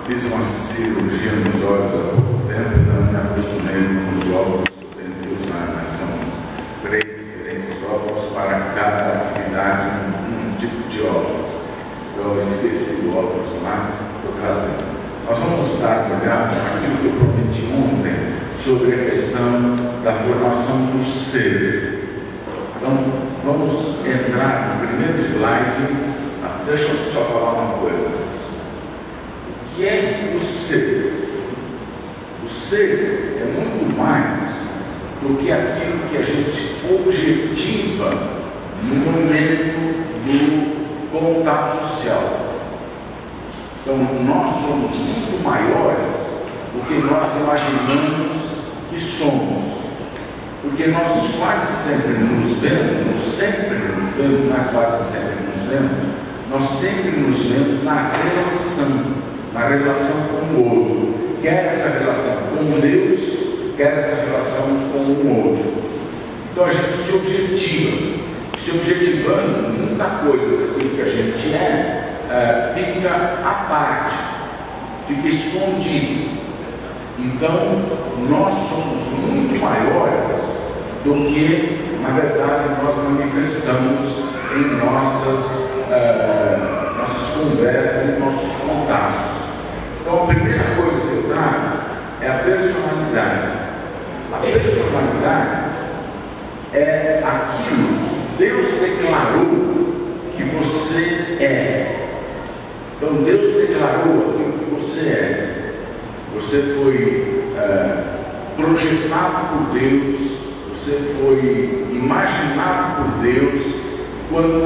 Fiz uma cirurgia nos olhos há pouco tempo e não me acostumei com os óculos que eu tenho que usar, né? São 3 diferentes óculos para cada atividade, um tipo de óculos. Então eu esqueci o óculos lá, estou trazendo. Nós vamos dar uma olhada naquilo que eu prometi ontem sobre a questão da formação do ser. Então vamos entrar no primeiro slide. Deixa eu só falar uma coisa. O que é o ser? O ser é muito mais do que aquilo que a gente objetiva no momento do contato social. Então, nós somos muito maiores do que nós imaginamos que somos. Porque nós quase sempre nos vemos, não é quase sempre nos vemos, nós sempre nos vemos na relação com o outro, quer essa relação com Deus, quer essa relação com o outro. Então a gente se objetivando, muita coisa daquilo que a gente fica à parte, fica escondido. Então nós somos muito maiores do que, na verdade, nós manifestamos em nossas conversas e nossos contatos. Então a primeira coisa que eu trago é a personalidade. A personalidade é aquilo que Deus declarou que você é. Então Deus declarou aquilo que você é. Você foi projetado por Deus, você foi imaginado por Deus quando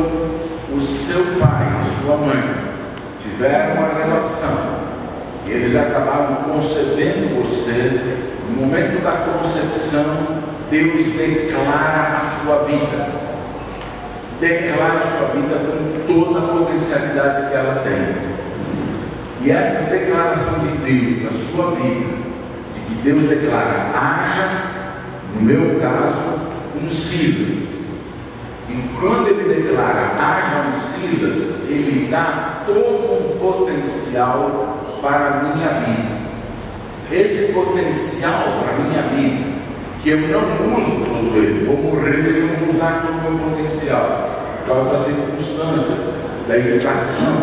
o seu pai e sua mãe tiveram uma relação e eles acabaram concebendo você. No momento da concepção, Deus declara a sua vida, com toda a potencialidade que ela tem. E essa declaração de Deus na sua vida, de que Deus declara, haja, no meu caso, um Silas. E quando ele declara, haja um Silas, ele dá todo um potencial para a minha vida. Esse potencial para a minha vida, que eu não uso todo ele, vou morrer e não vou usar todo o meu potencial, por causa das circunstâncias, da educação.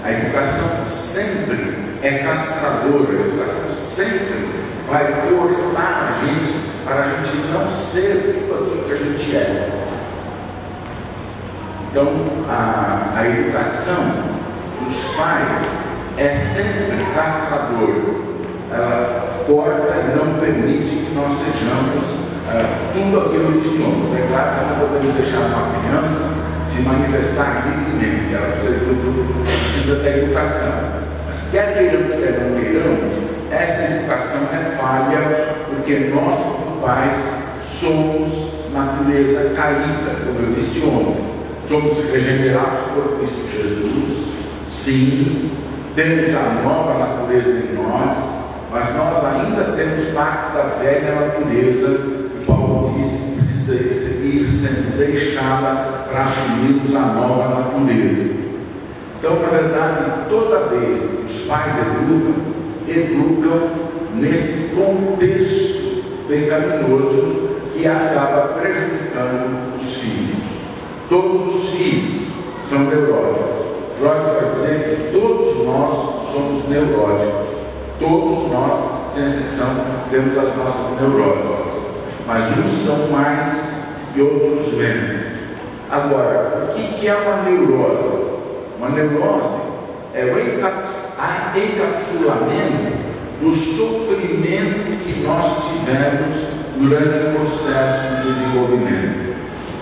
A educação sempre é castradora, a educação sempre vai cortar a gente, para a gente não ser tudo aquilo que a gente é. Então, a educação dos pais é sempre castradora. Ela corta e não permite que nós sejamos tudo aquilo que somos. É claro que não podemos deixar uma criança se manifestar livremente. Ela precisa da educação. Mas quer queiramos, quer não queiramos, essa educação é falha, porque nós, como pais, somos natureza caída, como eu disse ontem. Somos regenerados por Cristo Jesus, sim, temos a nova natureza em nós, mas nós ainda temos parte da velha natureza, que Paulo disse que precisa ir sendo deixada para assumirmos a nova natureza. Então, na verdade, toda vez que os pais educam nesse contexto pecaminoso que acaba prejudicando os filhos. Todos os filhos são neuróticos. Freud vai dizer que todos nós somos neuróticos. Todos nós, sem exceção, temos as nossas neuroses. Mas uns são mais e outros menos. Agora, o que é uma neurose? Uma neurose é o encapsulamento do sofrimento que nós tivemos durante o processo de desenvolvimento.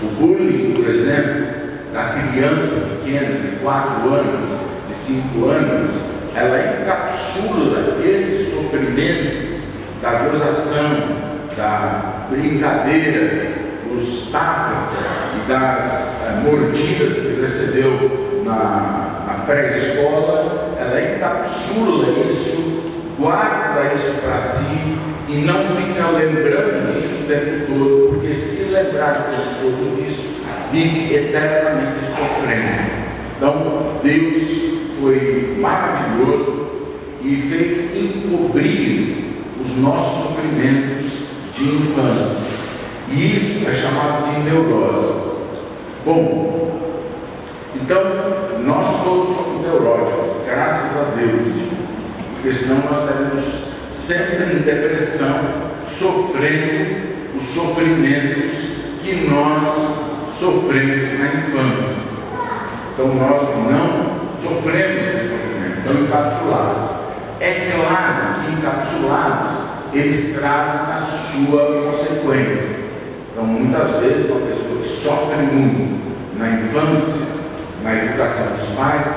O bullying, por exemplo, da criança pequena de 4 anos, de 5 anos, ela encapsula esse sofrimento da gozação, da brincadeira, dos tapas e das mordidas que recebeu na pré-escola. Ela encapsula isso, guarda isso para si e não fica lembrando disso o tempo todo, porque se lembrar o tempo todo disso, vive eternamente sofrendo. Então, Deus foi maravilhoso e fez encobrir os nossos sofrimentos de infância. E isso é chamado de neurose. Bom, então nós todos somos neuróticos, graças a Deus, porque senão nós estaríamos sempre em depressão, sofrendo os sofrimentos que nós sofremos na infância. Então nós não sofremos esse sofrimento, estão encapsulados. É claro que encapsulados eles trazem a sua consequência. Então muitas vezes uma pessoa que sofre muito na infância, na educação dos pais,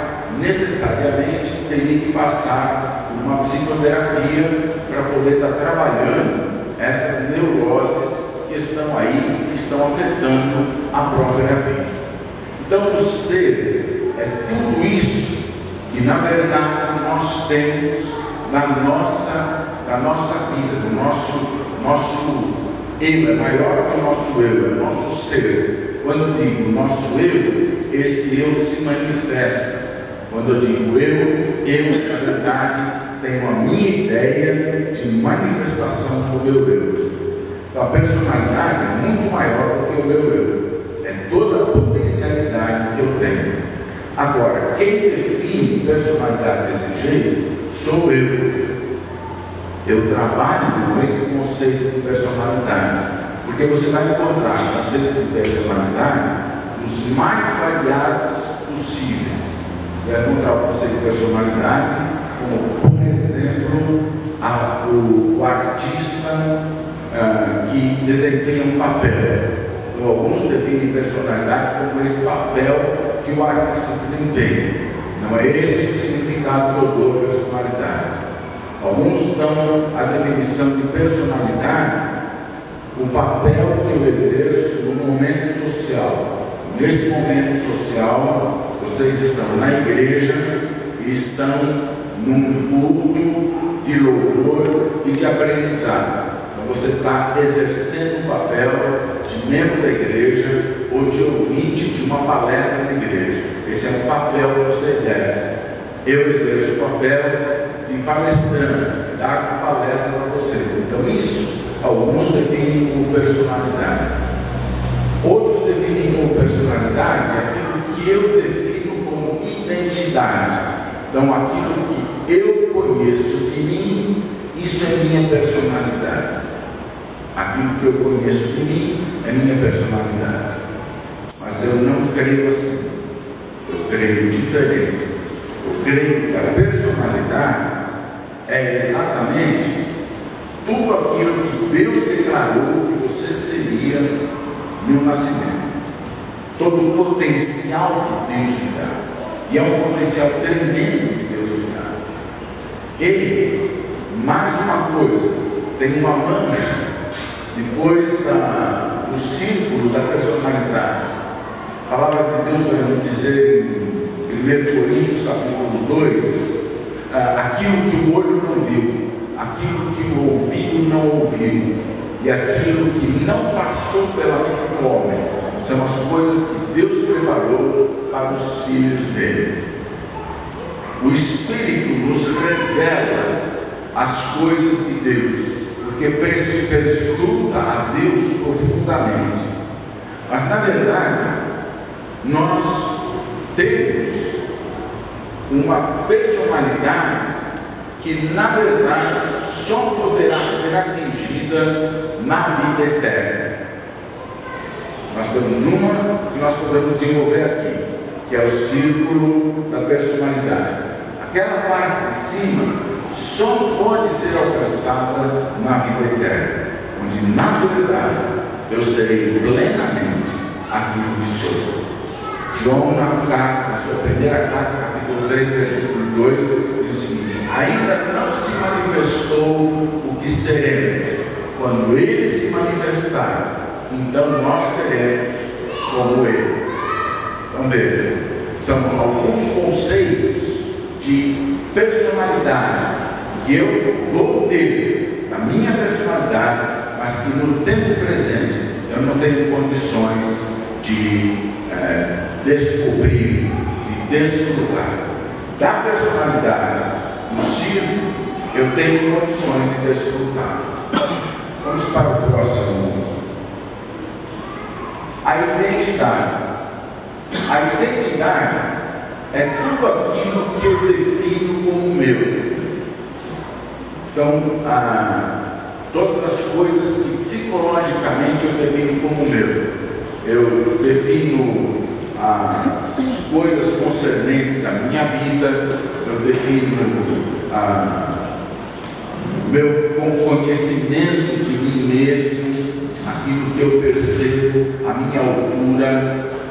necessariamente teria que passar por uma psicoterapia para poder estar trabalhando essas neuroses que estão aí, que estão afetando a própria vida. Então o ser é tudo isso que na verdade nós temos na nossa vida, do nosso eu, é maior que o nosso eu, é nosso ser. Quando eu digo nosso eu, esse eu se manifesta. Quando eu digo eu na verdade tenho a minha ideia de manifestação do meu eu. Então a personalidade é muito maior do que o meu eu. É toda a potencialidade que eu tenho. Agora, quem define personalidade desse jeito sou eu. Eu trabalho com esse conceito de personalidade, porque você vai encontrar no conceito de personalidade os mais variados possíveis. Você vai encontrar o conceito de personalidade como, por exemplo, o artista que desempenha um papel. Então, alguns definem personalidade como esse papel que o artista desempenha. Não é esse o significado que eu dou à personalidade. Alguns dão a definição de personalidade, o papel que eu exerço no momento social. Nesse momento social, vocês estão na igreja e estão num culto de louvor e de aprendizado. Então você está exercendo o papel de membro da igreja ou de ouvinte de uma palestra na igreja. Esse é o papel que você exerce. Eu exerço o papel de palestrante, que dá uma palestra para vocês. Então isso, alguns definem como personalidade. Outros definem como personalidade aquilo que eu defino como identidade. Então aquilo que eu conheço de mim, isso é minha personalidade. Aquilo que eu conheço de mim é minha personalidade. Mas eu não creio assim. Eu creio diferente. Eu creio que a personalidade é exatamente tudo aquilo que Deus declarou que você seria no nascimento. Todo o potencial que Deus lhe dá. E é um potencial tremendo que Deus lhe dá. Ele, mais uma coisa, tem uma mancha depois do círculo da personalidade. A palavra de Deus vai nos dizer em 1 Coríntios capítulo 2, aquilo que o olho não viu, aquilo que o ouvido não ouviu, e aquilo que não passou pela mente do homem, são as coisas que Deus preparou para os filhos dele. O Espírito nos revela as coisas de Deus, porque perscruta a Deus profundamente. Mas na verdade, nós temos uma personalidade que na verdade só poderá ser atingida na vida eterna. Nós temos uma que nós podemos desenvolver aqui, que é o círculo da personalidade. Aquela parte de cima só pode ser alcançada na vida eterna, onde na verdade eu serei plenamente aquilo que sou. João, na sua primeira carta, capítulo 3, versículo 2, diz o seguinte: ainda não se manifestou o que seremos. Quando ele se manifestar, então nós seremos como ele. Então veja, são alguns conceitos de personalidade que eu vou ter na minha personalidade, mas que no tempo presente eu não tenho condições de descobrir, de desfrutar. Da personalidade no circo, eu tenho condições de desfrutar. Vamos para o próximo. A identidade. A identidade é tudo aquilo que eu defino como meu. Então, todas as coisas que psicologicamente eu defino como meu. Eu defino as coisas concernentes da minha vida, eu defino o meu conhecimento de mim mesmo, aquilo que eu percebo, a minha altura,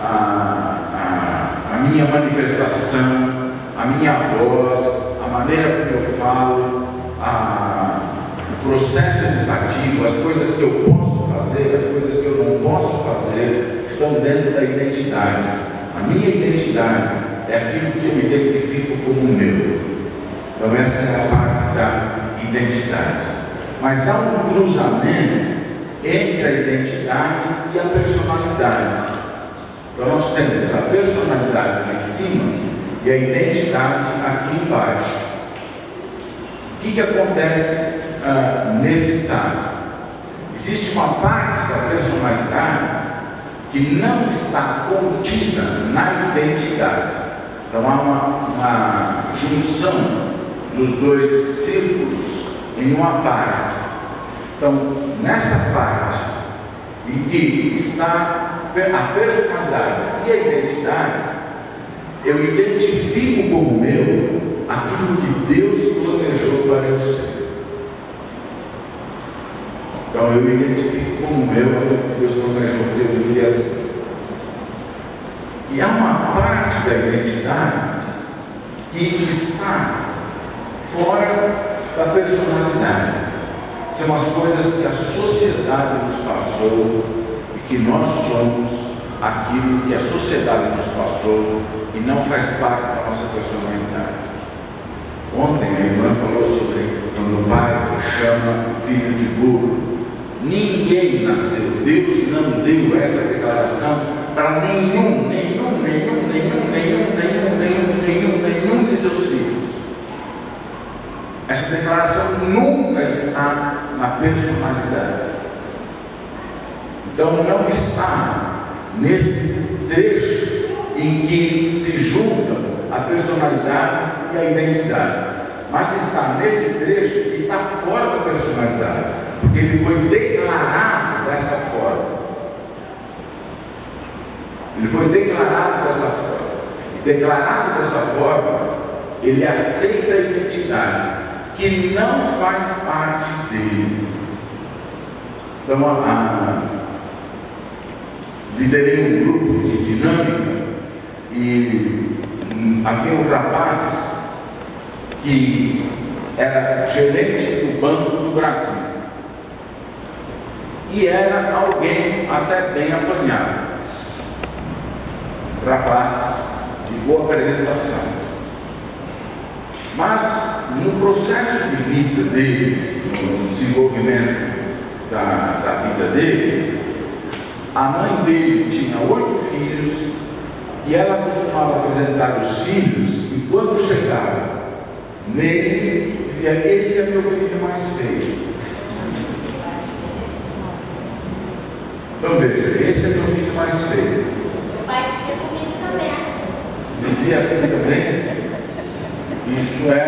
a minha manifestação, a minha voz, a maneira como eu falo, o processo educativo, as coisas que eu posso fazer, as coisas que eu não posso fazer, que estão dentro da identidade. A minha identidade é aquilo que eu identifico como meu. Então essa é a parte da identidade. Mas há um cruzamento entre a identidade e a personalidade. Então nós temos a personalidade lá em cima e a identidade aqui embaixo. O que acontece nesse caso? Existe uma parte da personalidade que não está contida na identidade. Então há uma junção dos dois círculos em uma parte. Então, nessa parte em que está a personalidade e a identidade, eu identifico como meu aquilo que Deus planejou para eu ser. Então eu identifico como meu aquilo que Deus planejou que eu iria ser. E há uma parte da identidade que está fora da personalidade. São as coisas que a sociedade nos passou e que nós somos aquilo que a sociedade nos passou e não faz parte da nossa personalidade. Ontem a irmã falou sobre quando o pai chama o filho de burro. Ninguém nasceu, Deus não deu essa declaração para nenhum de seus filhos. Essa declaração nunca está na personalidade. Então não está nesse trecho em que se juntam a personalidade e a identidade, mas está nesse trecho que está fora da personalidade, porque ele foi declarado dessa forma. Ele foi declarado dessa forma. E declarado dessa forma, ele aceita a identidade que não faz parte dele. Então, liderei um grupo de dinâmica e havia um rapaz que era gerente do Banco do Brasil e era alguém até bem apanhado, rapaz de boa apresentação, mas no processo de vida dele, no desenvolvimento da vida dele, a mãe dele tinha 8 filhos e ela costumava apresentar os filhos e quando chegava nele, dizia: esse é meu filho mais feio. Então veja, esse é meu filho mais feio. Meu pai dizia comigo também. Dizia assim também. Isso é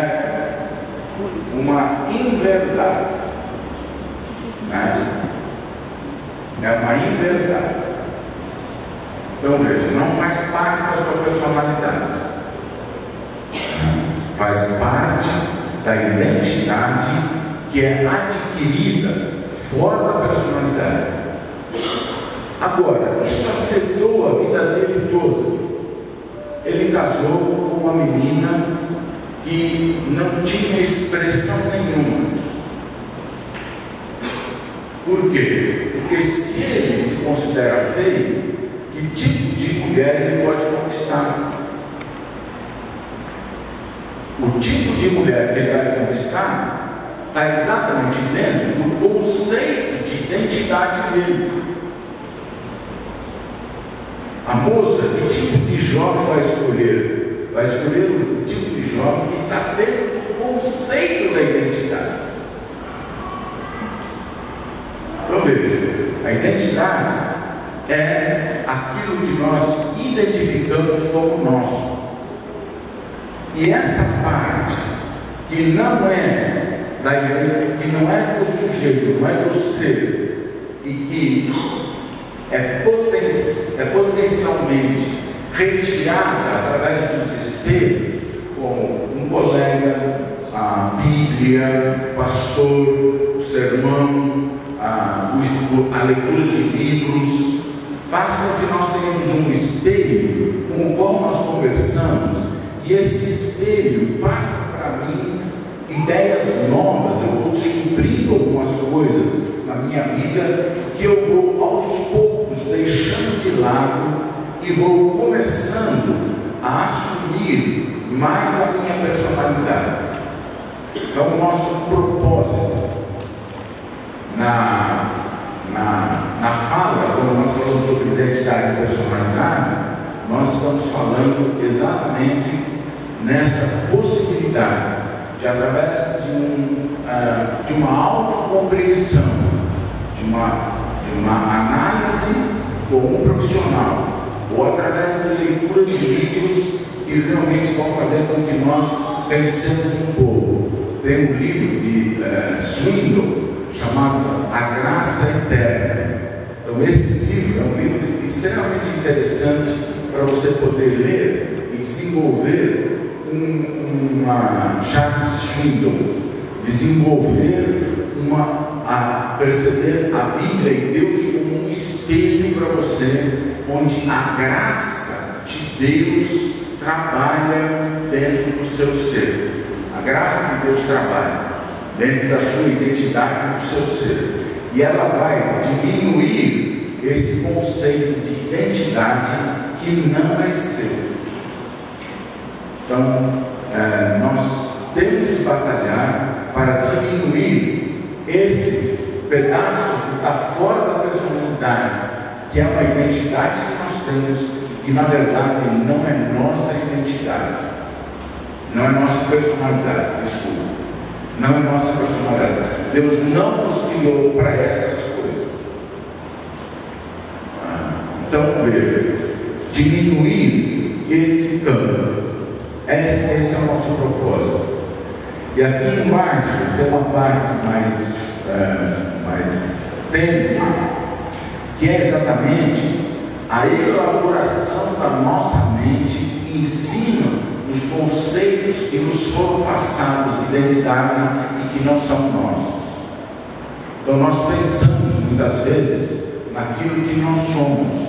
uma inverdade, né? É uma inverdade. Então veja, não faz parte da sua personalidade, faz parte da identidade que é adquirida fora da personalidade. Agora, isso afetou a vida dele toda. Ele casou com uma menina que não tinha expressão nenhuma. Por quê? Porque se ele se considera feio, que tipo de mulher ele pode conquistar? O tipo de mulher que ele vai conquistar está exatamente dentro do conceito de identidade dele. A moça, que tipo de jovem vai escolher? Vai escolher o tipo de jovem que está dentro do conceito da identidade. Então veja, a identidade é aquilo que nós identificamos como nosso. E essa parte que não é do sujeito, não é do ser, e que é potencialmente retirada através dos espelhos, como um colega, a Bíblia, o pastor, o sermão, a leitura de livros, faz com que nós tenhamos um espelho com o qual nós conversamos, e esse espelho passa para mim ideias novas. Eu vou descobrindo algumas coisas na minha vida que eu vou aos poucos deixando de lado e vou começando a assumir mais a minha personalidade. Então, o nosso propósito na fala, quando nós falamos sobre identidade e personalidade, nós estamos falando exatamente nessa possibilidade de, através de uma autocompreensão, de uma análise com um profissional, ou através da leitura de livros que realmente vão fazer com que nós pensemos um pouco. Tem um livro de Swindoll chamado A Graça Eterna. Então esse livro é um livro extremamente interessante para você poder ler e desenvolver Charles Swindoll, a perceber a Bíblia e Deus como um espelho para você, onde a graça de Deus trabalha dentro do seu ser. A graça de Deus trabalha dentro da sua identidade, do seu ser, e ela vai diminuir esse conceito de identidade que não é seu. Então, nós temos de batalhar para diminuir esse pedaço que está fora da personalidade, que é uma identidade que nós temos, que na verdade não é nossa identidade, não é nossa personalidade, desculpa, não é nossa personalidade. Deus não nos criou para essas coisas. Então, veja, diminuir esse campo. Esse é o nosso propósito. E aqui embaixo tem uma parte mais técnica, que é exatamente a elaboração da nossa mente em cima dos conceitos que nos foram passados de identidade e que não são nossos. Então nós pensamos muitas vezes naquilo que nós somos.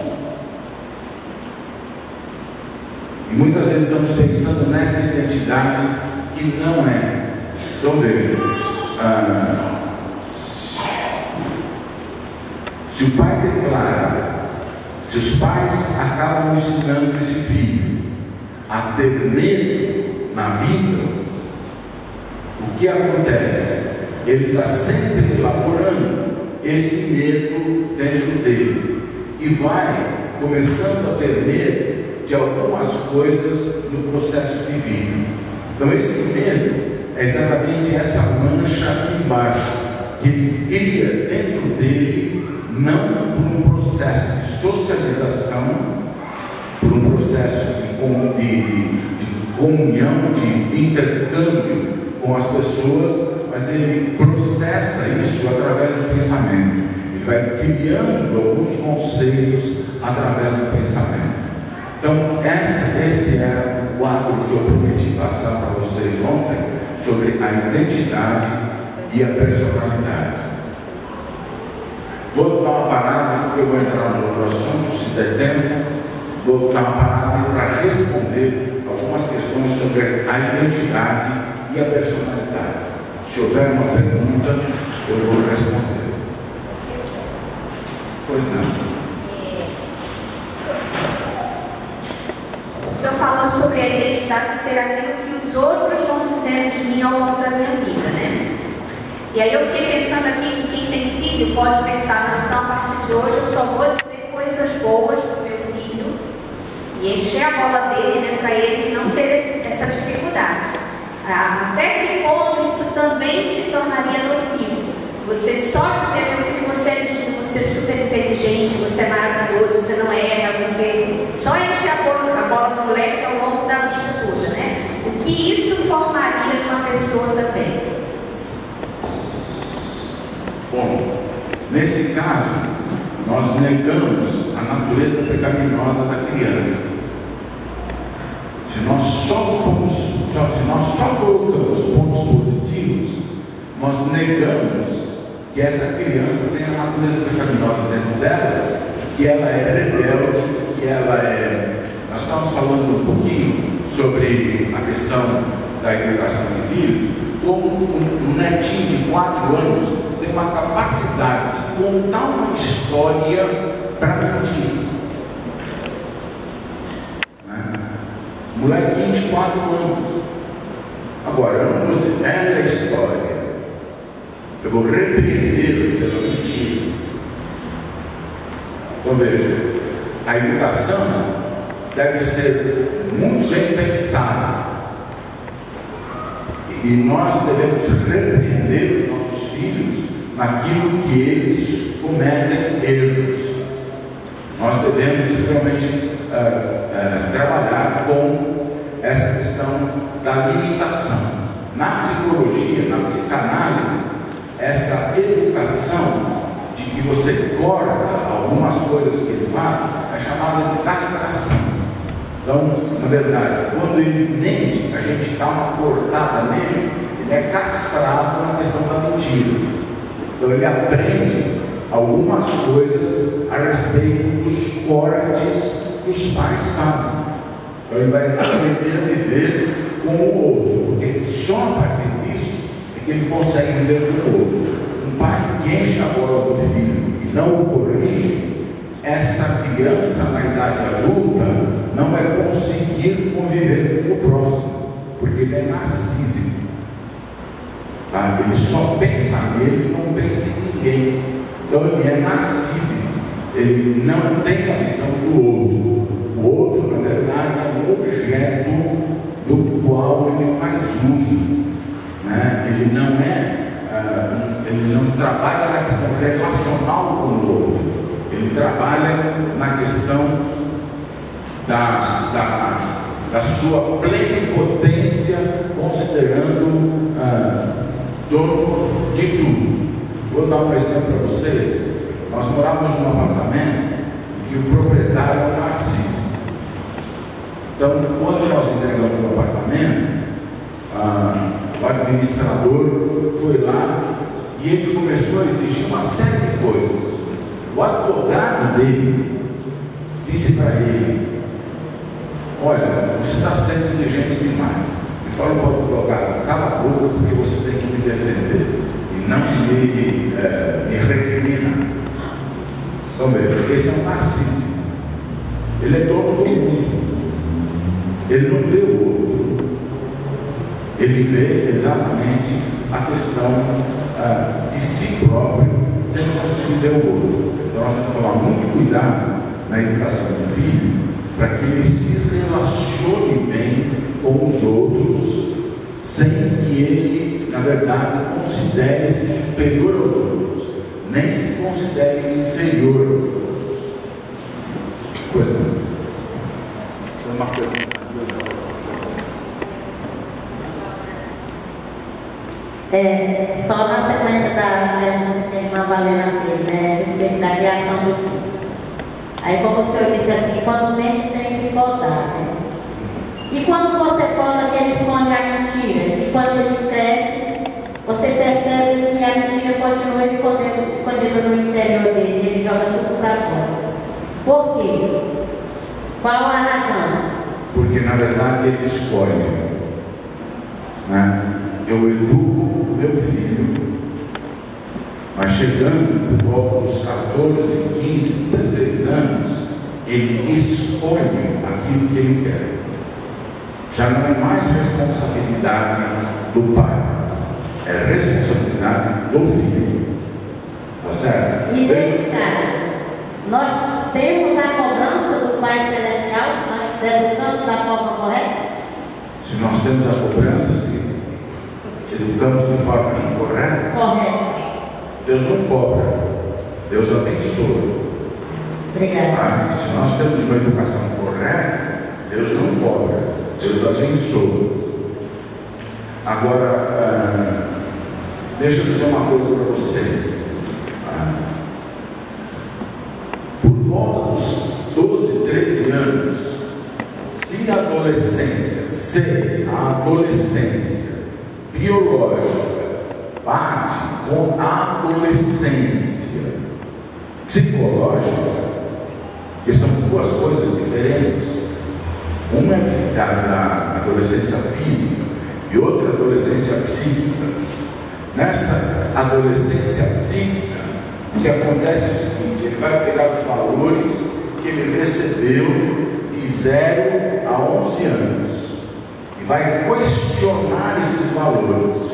E muitas vezes estamos pensando nessa identidade que não é. Então veja, se o pai declara, se os pais acabam ensinando esse filho a ter medo na vida, o que acontece? Ele está sempre elaborando esse medo dentro dele e vai começando a ter medo de algumas coisas no processo de vida. Então esse medo é exatamente essa mancha aqui embaixo, que ele cria dentro dele, não por um processo de socialização, por um processo de comunhão, de intercâmbio com as pessoas, mas ele processa isso através do pensamento. Ele vai criando alguns conceitos através do pensamento. Então, esse é o quadro que eu prometi passar para vocês ontem, sobre a identidade e a personalidade. Vou dar uma parada, porque eu vou entrar no outro assunto, se der tempo. Vou dar uma parada para responder algumas questões sobre a identidade e a personalidade. Se houver uma pergunta, eu vou responder. Pois não. O senhor fala sobre a identidade ser aquilo que os outros vão dizendo de mim ao longo da minha vida, né? E aí eu fiquei pensando aqui que quem tem filho pode pensar, então a partir de hoje eu só vou dizer coisas boas para o meu filho e encher a bola dele, né, para ele não ter essa dificuldade. Até que ponto também se tornaria nocivo. Você só dizer, meu filho, você é lindo, você é super inteligente, você é maravilhoso, você não erra, você só enche a bola do moleque ao longo da vida toda, né? O que isso formaria de uma pessoa também? Bom, nesse caso, nós negamos a natureza pecaminosa da criança. Se nós só colocamos pontos positivos, nós negamos que essa criança tem a natureza pecaminosa dentro dela, que ela é rebelde, que ela é... Nós estamos falando um pouquinho sobre a questão da educação de filhos, como um netinho de 4 anos tem uma capacidade de contar uma história para mentir. Molequinho de 4 anos. Agora, eu não vou dizer, é a história. Eu vou repreendê-lo pela mentira. Então veja, a educação deve ser muito bem pensada. E nós devemos repreender os nossos filhos naquilo que eles cometem erros. Nós devemos realmente trabalhar com essa questão da limitação. Na psicologia, na psicanálise, essa educação de que você corta algumas coisas que ele faz é chamada de castração. Então, na verdade, quando ele mente, a gente dá uma cortada nele, ele é castrado na questão da mentira. Então ele aprende algumas coisas a respeito dos cortes que os pais fazem. Então ele vai aprender a viver com o outro, porque só a partir disso é que ele consegue viver com o outro. Um pai que enche a bola do filho e não o corrige, essa criança na idade adulta não vai conseguir conviver com o próximo, porque ele é narcísico. Tá? Ele só pensa nele, não pensa em ninguém. Então ele é narcísico, ele não tem a visão do outro. O outro, na verdade, é um objeto do qual ele faz uso, né? Ele não trabalha na questão relacional com o outro, ele trabalha na questão da sua plenipotência, considerando dono de tudo. Vou dar um exemplo para vocês. Nós morávamos num apartamento que o proprietário era narciso. Então, quando nós entregamos o apartamento, o administrador foi lá e ele começou a exigir uma série de coisas. O advogado dele disse para ele: olha, você está sendo exigente demais. Ele falou para o advogado: cala a boca, porque você tem que me defender e não me recriminar. Então veja, esse é um narciso. Ele é dono do mundo. Ele não vê o outro. Ele vê exatamente a questão de si próprio, sem conseguir ver o outro. Então nós temos que tomar muito cuidado na educação do filho, para que ele se relacione bem com os outros, sem que ele, na verdade, considere-se superior aos outros, nem se considere inferior aos outros. Pois não. Uma pergunta. Só na sequência da pergunta que a irmã Valena fez, né, a respeito da criação dos filhos. Aí, como o senhor disse assim, quando mente tem que podar, né? E quando você poda, que ele esconde a mentira, e quando ele cresce, você percebe que a mentira continua escondida no interior dele, e ele joga tudo para fora. Por quê? Qual a razão? Porque na verdade ele escolhe, né? Eu educo o meu filho, mas chegando por volta dos 14, 15, 16 anos, ele escolhe aquilo que ele quer. Já não é mais responsabilidade do pai, é responsabilidade do filho. Tá certo? E nesse caso, nós temos a cobrança do Pai Celestial se nós educamos da forma correta? Se nós temos a cobrança, sim. educamos de forma incorreta, Correto. Deus não cobra, Deus abençoa. Obrigada. Se nós temos uma educação correta, Deus não cobra, Deus abençoa. Agora, deixa eu dizer uma coisa para vocês. Por volta dos 12, 13 anos, se a adolescência biológica bate com a adolescência psicológica, que são duas coisas diferentes, uma é da adolescência física e outra adolescência psíquica. Nessa adolescência psíquica, o que acontece é o seguinte: ele vai pegar os valores que ele recebeu de 0 a 11 anos e vai questionar esses valores,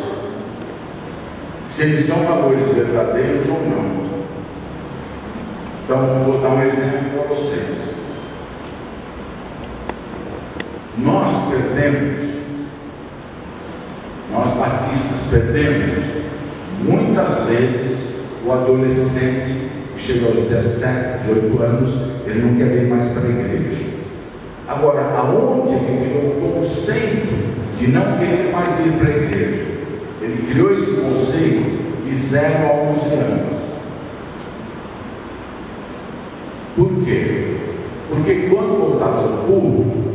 se eles são valores verdadeiros ou não. Então, vou dar um exemplo para vocês. Nós batistas perdemos muitas vezes o adolescente que chega aos 17, 18 anos, ele não quer vir mais para a igreja. Agora, aonde ele criou o conceito de não querer mais vir para a igreja? Ele criou esse conceito de 0 a 11 anos. Por quê? Porque quando voltar para o culto,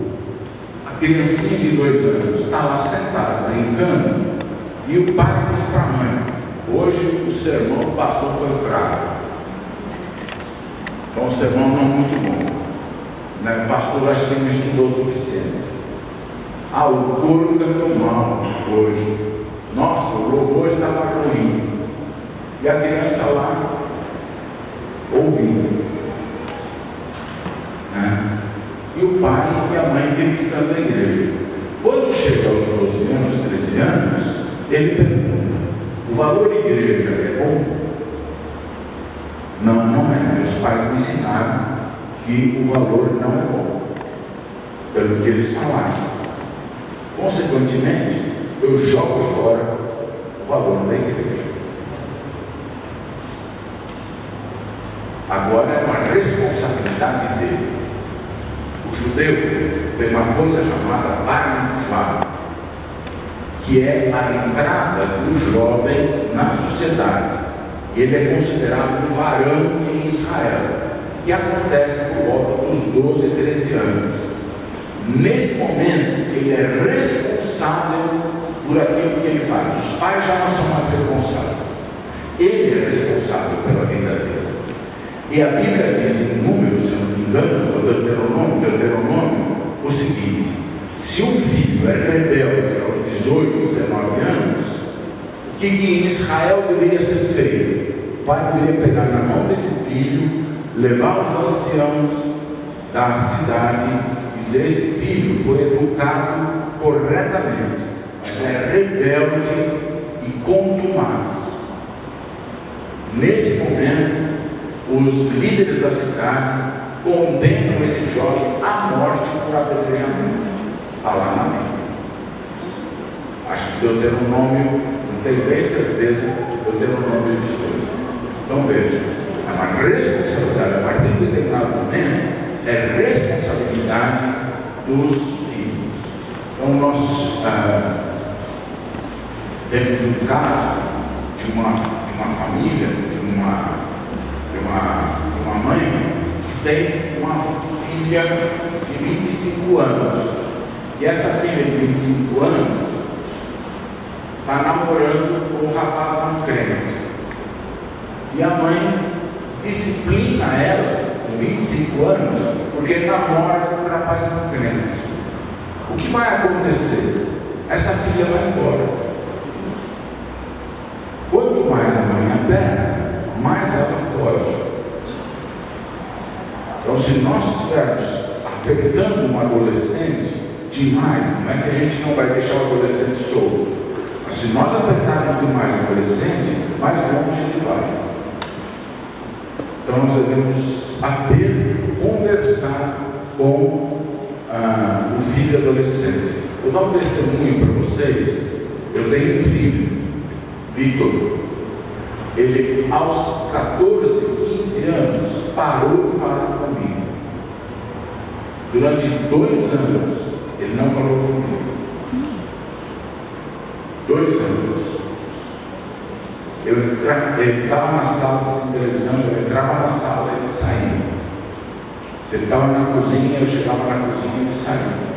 a criancinha de 2 anos está lá sentada, brincando, e o pai diz para a mãe: hoje o sermão do pastor foi fraco, foi um sermão não muito bom, né? O pastor acho que não estudou o suficiente. O coro cantou mal hoje, nossa, o louvor estava ruim, e a criança lá ouvindo, né? E o pai e a mãe criticando a igreja. Quando chega aos 12 anos, 13 anos, ele pergunta: o valor igreja é bom? Não, não é. Meus pais me ensinaram que o valor não é bom, pelo que eles falaram. Consequentemente, eu jogo fora o valor da igreja. Agora é uma responsabilidade dele. O judeu tem uma coisa chamada bar mitzvah, que é a entrada do jovem na sociedade. Ele é considerado um varão em Israel, que acontece por volta dos 12, 13 anos. Nesse momento, ele é responsável por aquilo que ele faz. Os pais já não são mais responsáveis. Ele é responsável pela vida dele. E a Bíblia diz em Números, se eu não me engano, no Deuteronômio, o seguinte: se um filho é rebelde aos 18, 19 anos, o que em Israel deveria ser feito? O pai deveria pegar na mão desse filho, levar os anciãos da cidade e dizer: esse filho foi educado corretamente, mas é rebelde e contumaz. Nesse momento, os líderes da cidade condenam esse jovem à morte por apedrejamento. Está lá na Bíblia. Acho que Deuteronômio, não tenho bem certeza, Deuteronômio 18. Então veja, é uma responsabilidade, a partir de determinado momento, é responsabilidade dos filhos. Então nós temos um caso de uma família, de uma mãe que tem uma filha de 25 anos. E essa filha de 25 anos está namorando com um rapaz não crente. E a mãe disciplina ela com 25 anos porque ele namora com um rapaz não crente. O que vai acontecer? Essa filha vai embora. Quanto mais a mãe aperta, mais ela foge. Então, se nós estivermos apertando um adolescente demais, não é que a gente não vai deixar o adolescente solto, mas se nós apertarmos demais o adolescente, mais longe ele vai. Então nós devemos saber conversar com o filho adolescente. Eu vou dar um testemunho para vocês Eu tenho um filho, Vitor. Ele, aos 14, 15 anos, parou de falar comigo. Durante 2 anos, ele não falou comigo. 2 anos. Ele estava na sala de televisão, eu entrava na sala e ele saía. Se ele estava na cozinha, eu chegava na cozinha e ele saía.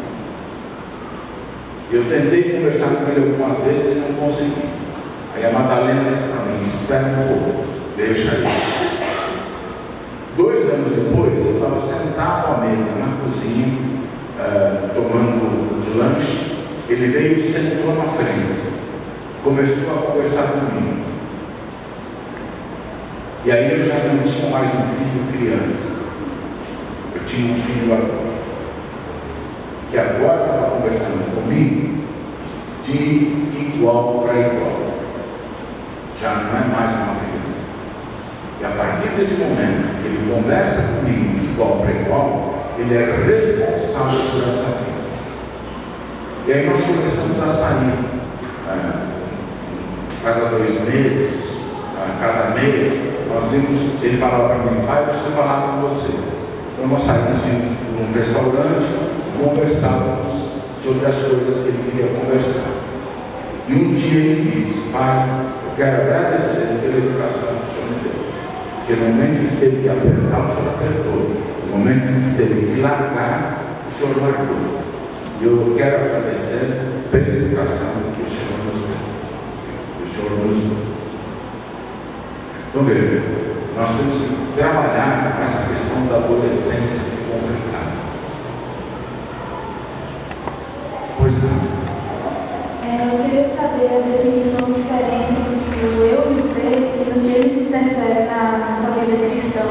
Eu tentei conversar com ele algumas vezes e não consegui. Aí a Madalena disse para mim: espera um pouco, deixa ele. 2 anos depois, eu estava sentado à mesa na cozinha, tomando lanche. Ele veio e sentou na frente, começou a conversar comigo. E aí eu já não tinha mais um filho criança, eu tinha um filho agora, que agora estava conversando comigo de igual para igual. Já não é mais uma criança. E a partir desse momento que ele conversa comigo de igual para igual, ele é responsável por essa vida. E aí nós começamos a sair cada 2 meses, cada mês. Nós vimos, ele falava para mim: pai, eu preciso falar com você. Então nós saímos para um restaurante, conversávamos sobre as coisas que ele queria conversar. E um dia ele disse: pai, eu quero agradecer pela educação que o senhor me deu. Porque no momento que teve que apertar, o senhor apertou. No momento que teve que largar, o senhor largou. E eu quero agradecer pela educação que o senhor nos deu. Que o senhor nos deu. Então veja, nós temos que trabalhar com essa questão da adolescência que é complicada. Pois não. Eu queria saber a definição de diferença entre o eu e o ser e no que eles interferem na sua vida cristã.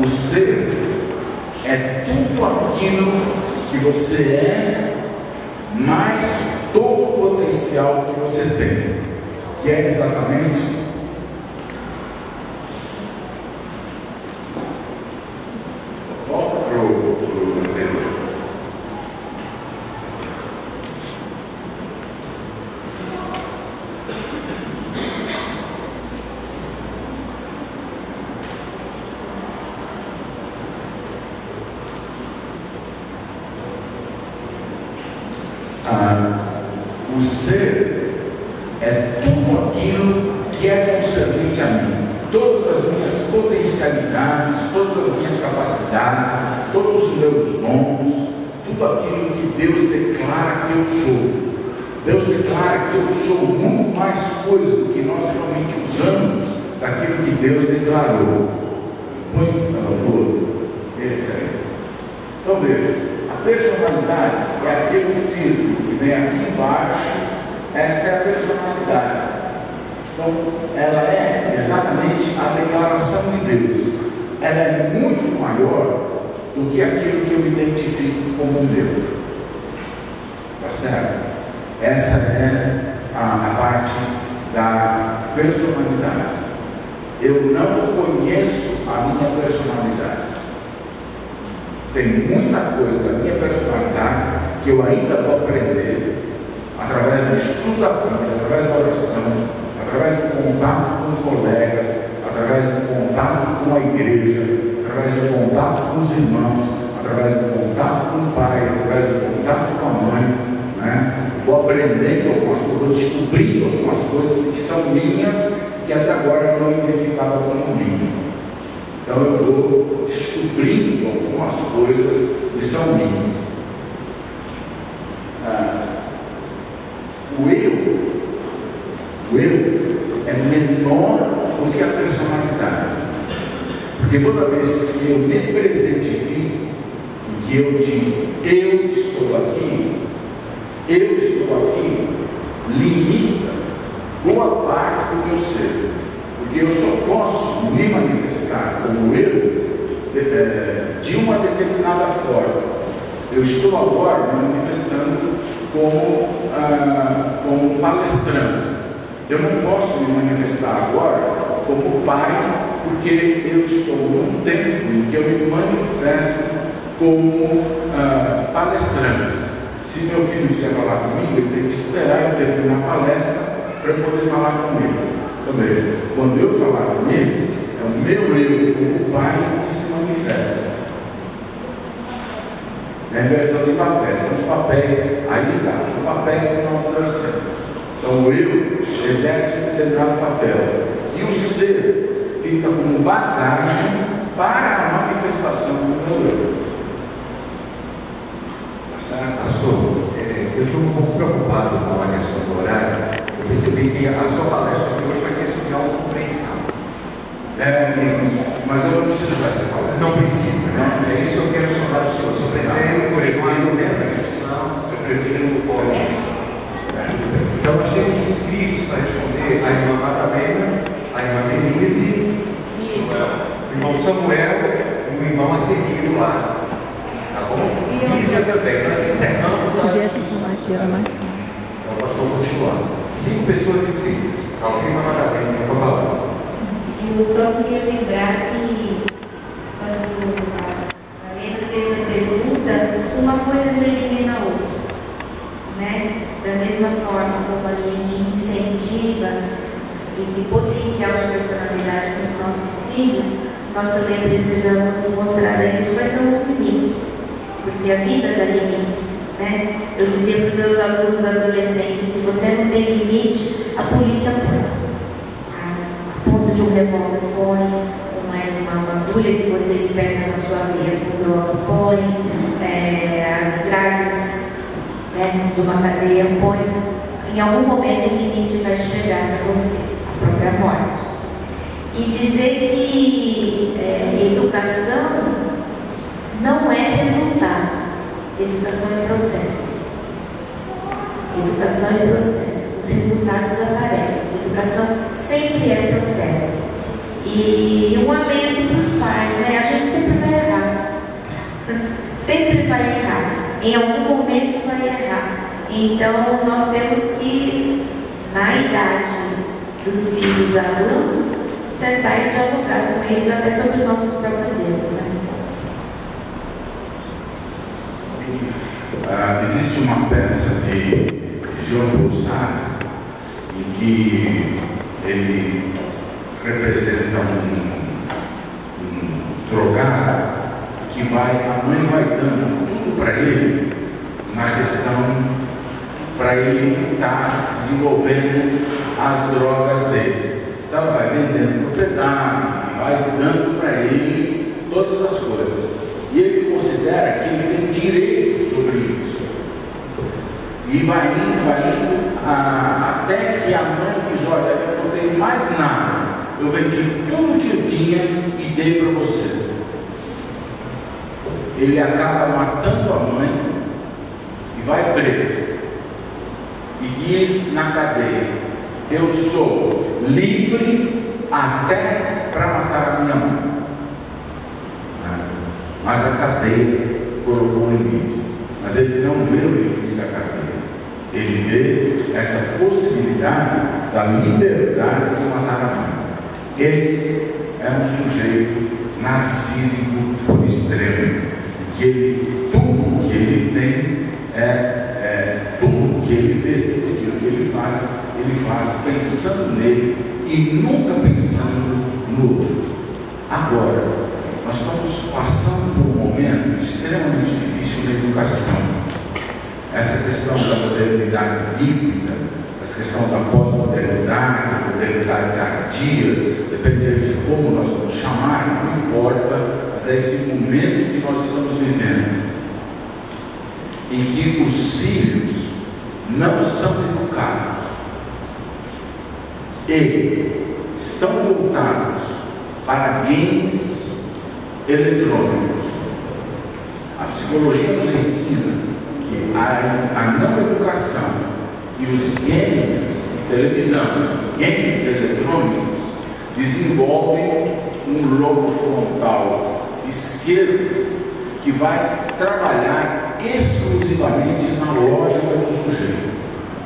O ser é tudo aquilo que você é, mais todo o potencial que você tem, que é exatamente o ser é tudo aquilo que é concernente a mim, todas as minhas potencialidades, todas as minhas capacidades, todos os meus dons, tudo aquilo que Deus declara que eu sou. Deus declara que eu sou muito mais coisas do que nós realmente usamos daquilo que Deus declarou. Muito esse aí. Então veja, a personalidade é aquele círculo que vem aqui embaixo. Essa é a personalidade. Então, ela é exatamente a declaração de Deus. Ela é muito maior do que aquilo que eu identifico como meu. Tá certo? Essa é a parte da personalidade. Eu não conheço a minha personalidade. Tem muita coisa da minha personalidade que eu ainda vou aprender através do estudo da Bíblia, através da oração, através do contato com colegas, através do contato com a igreja, através do contato com os irmãos, através do contato com o pai, através do contato com a mãe, né? Vou aprendendo algumas coisas, vou descobrindo algumas coisas que são minhas, que até agora eu não identificava como minhas. Então eu vou descobrindo algumas coisas que são minhas. O eu é menor do que a personalidade. Porque toda vez que eu me presentifico, que eu digo, eu estou aqui, limita boa parte do meu ser. Porque eu só posso me manifestar como eu de uma determinada forma. Eu estou agora me manifestando como palestrante. Eu não posso me manifestar agora como pai, porque eu estou num tempo em que eu me manifesto como palestrante, Se meu filho quiser falar comigo, ele tem que esperar eu terminar a palestra para eu poder falar com ele. Também, quando eu falar com ele, é o meu eu como pai que se manifesta. É a inversão de papéis, são os papéis, aí está, são papéis que nós exercemos. Então o eu exerce um determinado papel e o ser fica como bagagem para a manifestação do meu eu. Pastor, eu estou um pouco preocupado com a questão do horário. Eu percebi que a sua palestra de hoje vai ser sobre autocompreensão. Mas eu não preciso dessa palestra. Não precisa, né? É isso que eu quero sondar do senhor. Eu prefiro continuar nessa discussão. Eu prefiro Então nós temos inscritos para responder a irmã Madalena, a irmã Denise, o irmão Samuel e o irmão Artemiro lá. Tá bom? Lízia também. Nós encerramos a discussão. Então nós vamos continuar. 5 pessoas inscritas. A irmã Madalena, por favor. Eu só queria lembrar que quando a Helena fez a pergunta, uma coisa não elimina a outra, né? Da mesma forma como a gente incentiva esse potencial de personalidade nos nossos filhos, nós também precisamos mostrar a eles quais são os limites, porque a vida dá limites, né? Eu dizia para os meus alunos adolescentes, se você não tem limite, a polícia põe. Ponta de um revólver põe, uma agulha que você espera na sua veia com droga põe, as grades, né, de uma cadeia põe. Em algum momento o limite vai chegar para você, a própria morte. E dizer que educação não é resultado, educação é processo. Educação é processo, os resultados aparecem. Educação sempre é processo. E um alento para os pais, né? A gente sempre vai errar. Sempre vai errar. Em algum momento vai errar. Então nós temos que, na idade dos filhos adultos, sentar e dialogar com eles até sobre os nossos próprios erros, né? Existe uma peça de Jean Paul em que ele representa um drogado que a mãe vai dando tudo para ele na questão para ele estar desenvolvendo as drogas dele. Então ela vai vendendo propriedade, vai dando para ele todas as coisas. E ele considera que ele tem direito sobre isso. E vai indo, até que a mãe diz, olha, eu não tenho mais nada, eu vendi tudo que eu tinha e dei para você. Ele acaba matando a mãe e vai preso. E diz na cadeia, eu sou livre até para matar a minha mãe. Mas a cadeia colocou um limite. Mas ele não vê o limite da cadeia. Ele vê essa possibilidade da liberdade de matar a mãe. Esse é um sujeito narcísico por extremo, que tudo que ele tem tudo que ele vê, tudo aquilo que ele faz pensando nele e nunca pensando no outro. Agora, nós estamos passando por um momento extremamente difícil na educação. Essa questão da modernidade híbrida, essa questão da pós-modernidade, modernidade tardia, dependendo de como nós vamos chamar, não importa, mas é esse momento que nós estamos vivendo, em que os filhos não são educados e estão voltados para games eletrônicos. A psicologia nos ensina que a não educação e os games de televisão, games eletrônicos, desenvolvem um lobo frontal esquerdo que vai trabalhar exclusivamente na lógica do sujeito.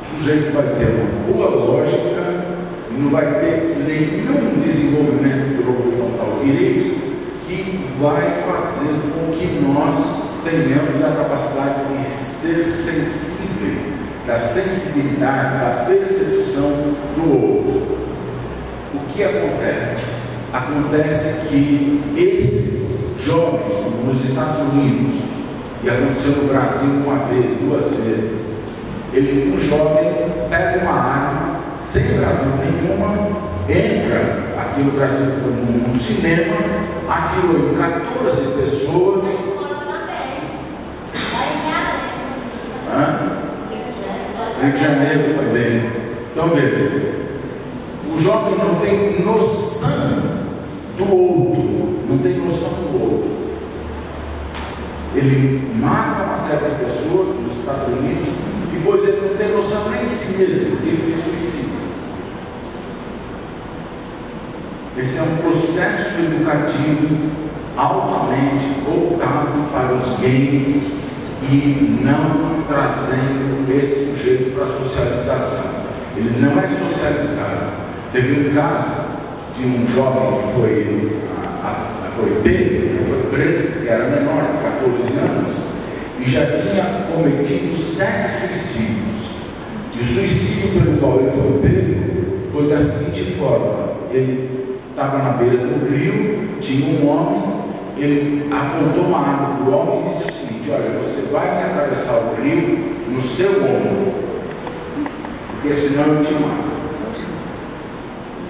O sujeito vai ter uma boa lógica e não vai ter nenhum desenvolvimento do lobo frontal direito que vai fazer com que nós tenhamos a capacidade de ser sensíveis, da sensibilidade, da percepção do outro. O que acontece? Acontece que esses jovens, como nos Estados Unidos, e aconteceu no Brasil uma vez, 2 vezes, o jovem pega uma arma, sem razão nenhuma, entra, aqui no Brasil foi num cinema, atirou em 14 pessoas. Rio de Janeiro também. Então veja, o jovem não tem noção do outro, não tem noção do outro. Ele mata uma série de pessoas nos Estados Unidos, depois ele não tem noção nem de si mesmo, porque ele se suicida. Esse é um processo educativo altamente voltado para os gays e não trazendo esse sujeito para a socialização. Ele não é socializado. Teve um caso de um jovem que foi pego, foi preso, que era menor de 14 anos, e já tinha cometido 7 suicídios. E o suicídio pelo qual ele foi pego foi da seguinte forma: ele estava na beira do rio, tinha um homem, ele apontou uma arma para o homem e disse o seguinte: olha, você vai me atravessar o rio no seu ombro, porque senão eu te mato.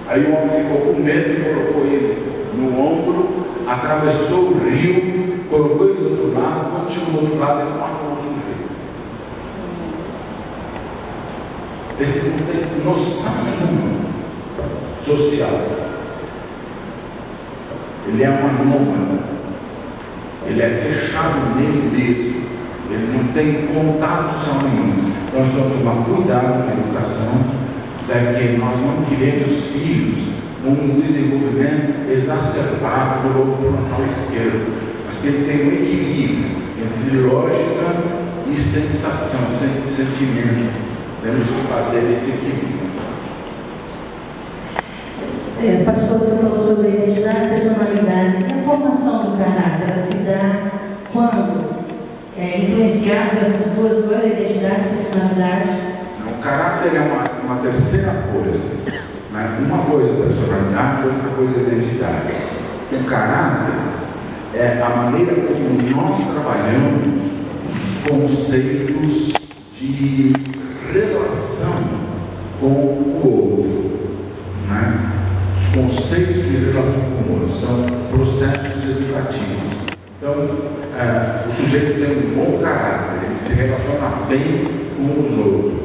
Aí o homem ficou com medo e colocou ele no ombro, atravessou o rio, colocou ele do outro lado. Quando chegou do outro lado, ele matou o sujeito. Esse não tem noção nenhuma social. Ele é uma nômade. Ele é fechado nele mesmo. Ele não tem contato social nenhum. Então nós temos que tomar cuidado na educação, que nós não queremos filhos com um desenvolvimento exacerbado do lobo frontal esquerdo, mas que ele tem um equilíbrio entre lógica e sensação, sentimento. Temos que fazer esse equilíbrio. Pastor, você falou sobre a identidade e personalidade. E a formação do caráter, ela se dá quando influenciada essas duas, identidade e personalidade? O caráter é uma terceira coisa, né? Uma coisa é a personalidade, outra coisa é a identidade. O caráter é a maneira como nós trabalhamos os conceitos de relação com o outro, né? Os conceitos de relação com o outro são processos educativos. Então, o sujeito tem um bom caráter, ele se relaciona bem com os outros.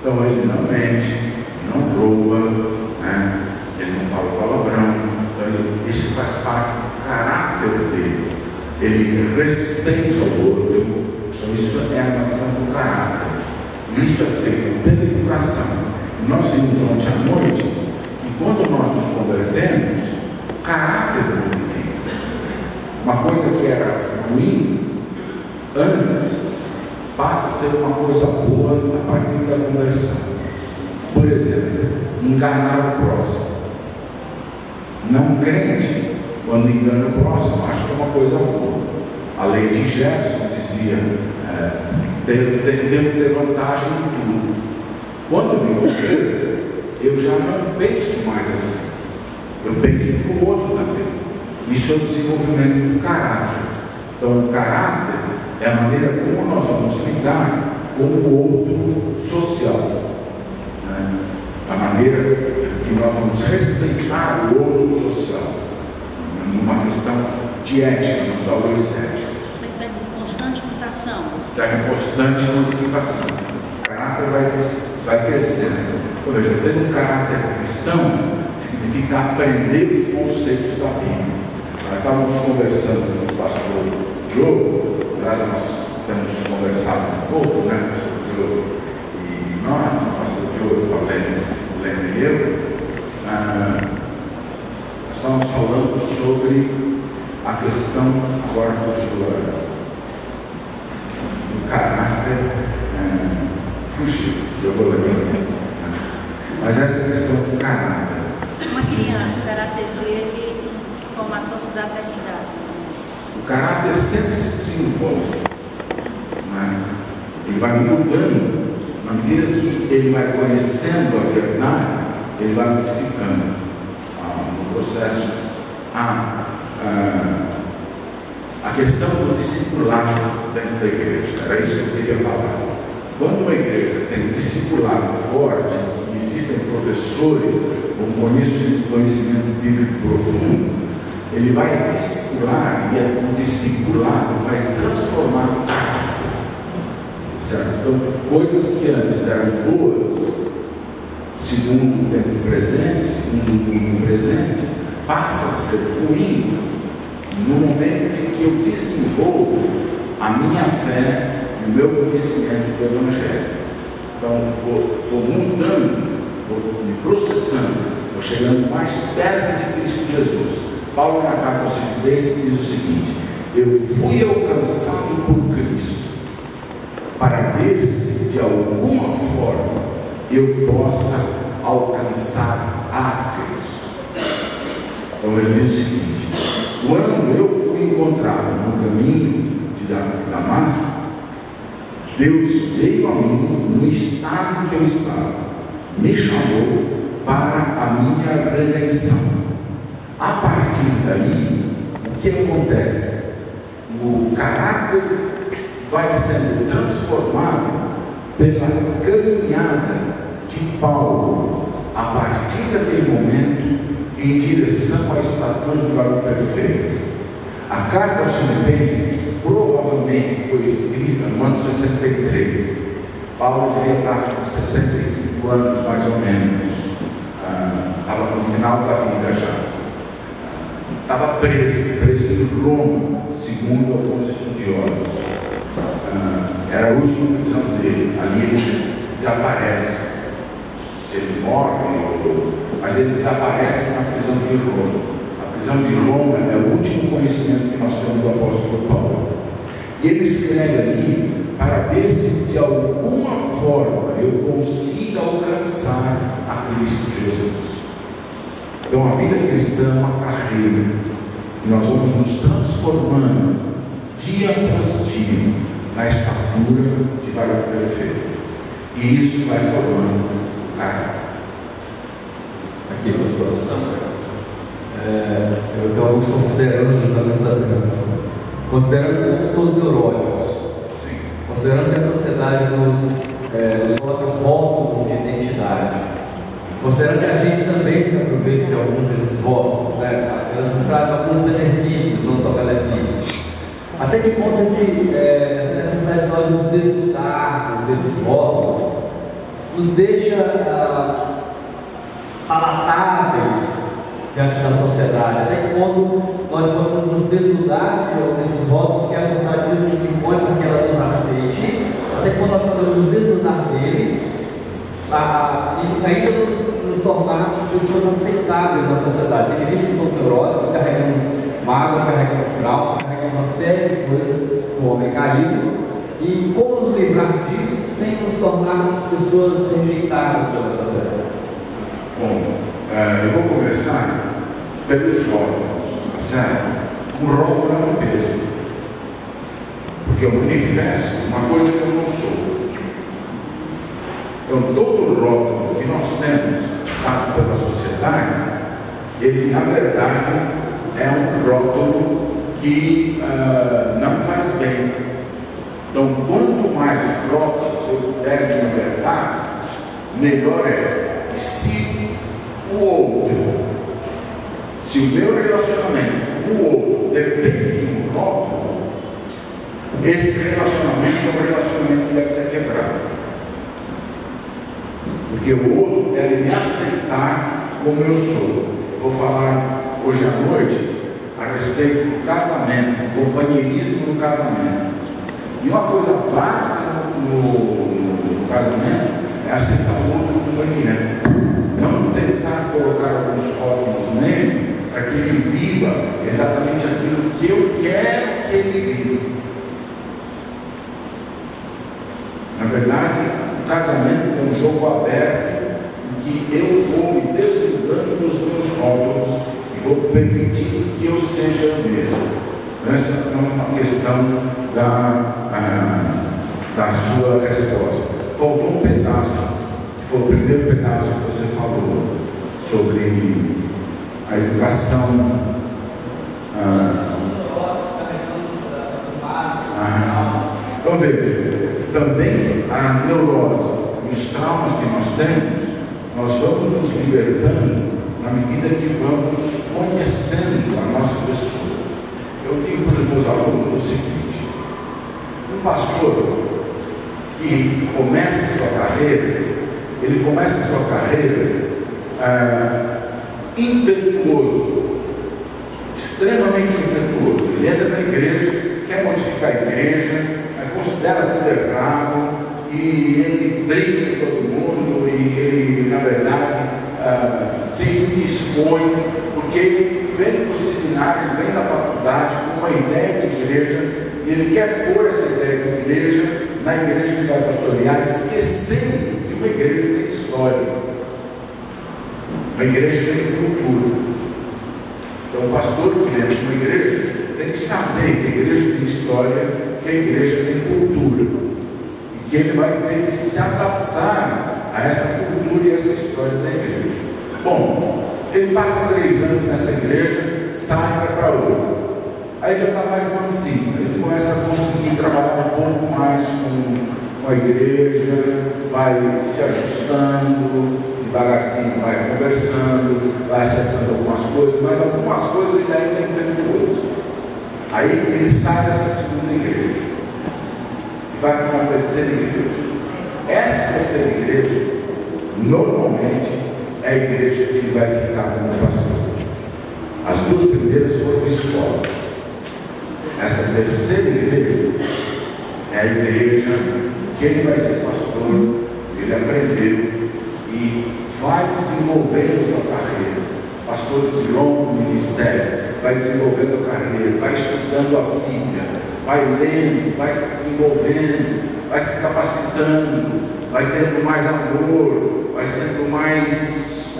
Então ele não mente, não rouba, né? Ele não fala palavrão. Então isso faz parte do caráter dele. Ele respeita o outro. Então isso é a questão do caráter. Isso é feito pela educação. Nós vimos ontem à noite que quando nós nos convertemos, o caráter modifica. Uma coisa que era ruim antes passa a ser uma coisa boa a partir da conversão. Por exemplo, enganar o próximo. Não crente, quando engana o próximo, acha que é uma coisa boa. A lei de Gerson dizia: devo ter vantagem em tudo. Quando me converto, eu já não penso mais assim. Eu penso no outro também. Isso é o desenvolvimento do caráter. Então, o caráter é a maneira como nós vamos lidar com o outro social, né? A maneira que nós vamos respeitar o outro social, numa questão de ética, nos valores éticos. Está em constante mutação. Está em constante modificação. O caráter vai crescendo. Ou seja, ter um caráter cristão significa aprender os conceitos da Bíblia. Nós estávamos conversando com o pastor Diogo. Aliás, nós temos conversado um pouco, né, pastor Diogo e nós, pastor Diogo, a Lene e eu, nós estávamos falando sobre a questão, agora do caráter, fugiu, eu vou lembrar, mas essa questão do caráter. Uma criança, o caráter dele, formação se dá até que idade? O caráter sempre se desenvolve, né? Ele vai mudando. Na medida que ele vai conhecendo a verdade, ele vai modificando no processo. A questão do discipulado dentro da igreja, era isso que eu queria falar. Quando uma igreja tem um discipulado forte, existem professores com conhecimento bíblico profundo, ele vai discipular e o discipulado vai transformar o caráter. Certo? Então, coisas que antes eram boas, segundo o tempo presente, segundo o mundo presente, passa a ser ruim no momento em que eu desenvolvo a minha fé e o meu conhecimento do Evangelho. Então, vou mudando, vou me processando, vou chegando mais perto de Cristo Jesus. Paulo, na carta aos Filipenses, diz o seguinte: eu fui alcançado por Cristo para ver se de alguma forma eu possa alcançar a Cristo. Então ele diz o seguinte: quando eu fui encontrado no caminho de Damasco, Deus veio a mim no estado que eu estava, me chamou para a minha redenção. A partir daí, o que acontece? O caráter vai sendo transformado pela caminhada de Paulo, a partir daquele momento, em direção à estatura do varão perfeito. A carta aos Filipenses provavelmente foi escrita no ano 63. Paulo devia estar com 65 anos, mais ou menos. Estava no final da vida já. Estava preso em Roma, segundo alguns estudiosos. Era a última prisão dele. Ali ele desaparece. Se ele morre, mas ele desaparece na prisão de Roma. A prisão de Roma é o último conhecimento que nós temos do apóstolo Paulo. E ele escreve ali para ver se de alguma forma eu consiga alcançar a Cristo Jesus. Então a vida cristã é uma carreira, e nós vamos nos transformando dia após dia na estatura de varão perfeito, e isso vai formando o caráter. Aqui, eu tenho alguns considerandos nessa pergunta. Considerando que somos todos neuróticos, Sim. Considerando que a sociedade nos coloca rótulos de identidade, considerando que a gente também se aproveita de alguns desses rótulos, né? Elas nos trazem alguns benefícios, não só benefícios. Até que ponto essa necessidade de nós nos desnudarmos desses rótulos nos deixa palatáveis diante da sociedade? Até que ponto nós podemos nos desnudar desses rótulos que a sociedade nos impõe para que ela nos aceite? Até que ponto nós podemos nos desnudar deles e ainda nos tornarmos pessoas aceitáveis na sociedade? Tem gente que são neuróticos, carregamos mágoas, carregamos traumas, carregamos uma série de coisas do homem caído. E como nos livrar disso sem nos tornarmos pessoas rejeitadas pela sociedade? Bom, eu vou começar pelos rótulos, tá certo? O rótulo é um peso, porque eu manifesto uma coisa que eu não sou. Então, todo rótulo que nós temos dado pela sociedade, ele na verdade é um rótulo que não faz bem. Então, quanto mais rótulos eu puder me libertar, melhor é. E se o outro, se o meu relacionamento com o outro depende de um rótulo, esse relacionamento é um relacionamento que deve ser quebrado. Porque o outro deve me aceitar como eu sou. Vou falar hoje à noite a respeito do casamento, do companheirismo no casamento. E uma coisa básica no casamento é aceitar o outro companheiro. Não tentar colocar alguns rótulos nele para que ele viva exatamente aquilo que eu quero que ele viva. Na verdade, o casamento é um jogo aberto em que eu vou me desnudando dos meus rótulos e vou permitindo que eu seja eu mesmo. Essa é uma questão da sua resposta. Faltou um pedaço, que foi o primeiro pedaço que você falou, sobre a educação. Então veja, também a neurose, os traumas que nós temos, nós vamos nos libertando na medida que vamos conhecendo a nossa pessoa. Eu digo para os meus alunos o seguinte: um pastor que começa a sua carreira, ele começa a sua carreira impetuoso, extremamente impetuoso. Ele entra na igreja, quer modificar a igreja, considera tudo errado, e ele briga com todo mundo, e ele, na verdade, se expõe, porque ele vem do seminário, ele vem da faculdade com uma ideia de igreja, e ele quer pôr essa ideia de igreja na igreja que ele vai pastorear, esquecendo que uma igreja tem história, uma igreja tem cultura. Então, o pastor que entra numa igreja tem que saber que a igreja tem história, que a igreja tem cultura, e que ele vai ter que se adaptar a essa cultura e essa história da igreja. Bom, ele passa 3 anos nessa igreja, sai para outra, aí já está mais mansinho, ele começa a conseguir trabalhar um pouco mais com a igreja, vai se ajustando, devagarzinho vai conversando, vai acertando algumas coisas, mas algumas coisas ele ainda é impetuoso. Aí ele sai dessa segunda igreja e vai para uma terceira igreja. Essa terceira igreja, normalmente, é a igreja que ele vai ficar como pastor. As 2 primeiras foram escolas. Essa terceira igreja é a igreja que ele vai ser pastor, ele aprendeu e vai desenvolvendo sua carreira. Pastores de longo ministério, vai desenvolvendo a carreira, vai estudando a Bíblia, vai lendo, vai se desenvolvendo, vai se capacitando, vai tendo mais amor, vai sendo mais